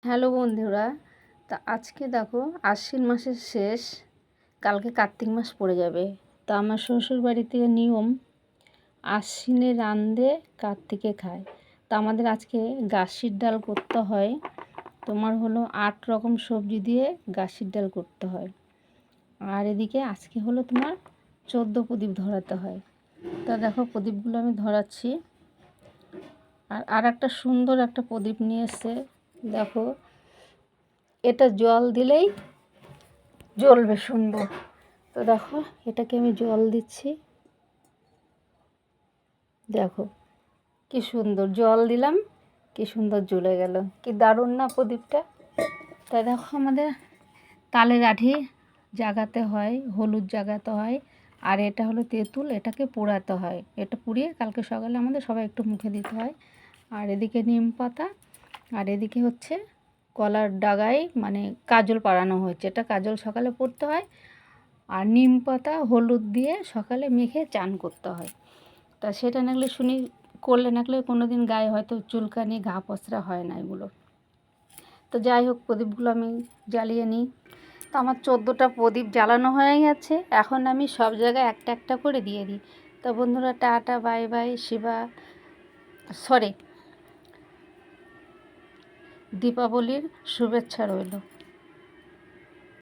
Hello বন্ধুরা, তা আজকে দেখো আশ্বিন মাসের শেষ, কালকে কার্তিক মাস পড়ে যাবে। তা আমার শ্বশুর বাড়িতে নিয়ম আশ্বিনে রাঁধে কার্তিকে খায়। তা আমাদের আজকে গাসির ডাল করতে হয়, তোমার হলো 8 রকম সবজি দিয়ে গাসির ডাল করতে হয়। আর এদিকে আজকে হলো তোমার 14 প্রদীপ ধরাতে হয়। তা দেখো প্রদীপগুলো আমি ধরাচ্ছি। আর একটা সুন্দর একটা প্রদীপ নিয়ে এসছে, দেখো এটা জল দিলেই জ্বলবে সুন্দর। তো দেখো এটাকে আমি জল দিচ্ছি, দেখো কি সুন্দর জল দিলাম, কি সুন্দর জ্বলে গেল, কি দারুণ না প্রদীপটা। তাই দেখো আমাদের তালের আঠি জাগাতে হয়, হলুদ জাগাতে হয়, আর এটা হলো তেঁতুল, এটাকে পোড়াতে হয়। এটা পুড়িয়ে কালকে সকালে আমাদের সবাই একটু মুখে দিতে হয়। আর এদিকে নিম পাতা, আর এদিকে হচ্ছে কলার ডাগায় মানে কাজল পাড়ানো হয়েছে, এটা কাজল সকালে পড়তে হয়। আর নিম পাতা হলুদ দিয়ে সকালে মেখে চান করতে হয়। তা সেটা নাগলে শুনি করলে নাগলে কোনো দিন গায়ে হয়তো চুলকানি ঘা পচরা হয় না এগুলো। তো যাই হোক প্রদীপগুলো আমি জ্বালিয়ে নিই। তো আমার 14টা প্রদীপ জ্বালানো হয়ে গেছে, এখন আমি সব জায়গায় একটা একটা করে দিয়ে দিই। তো বন্ধুরা টাটা বাই বাই, দীপাবলির শুভেচ্ছা রইল।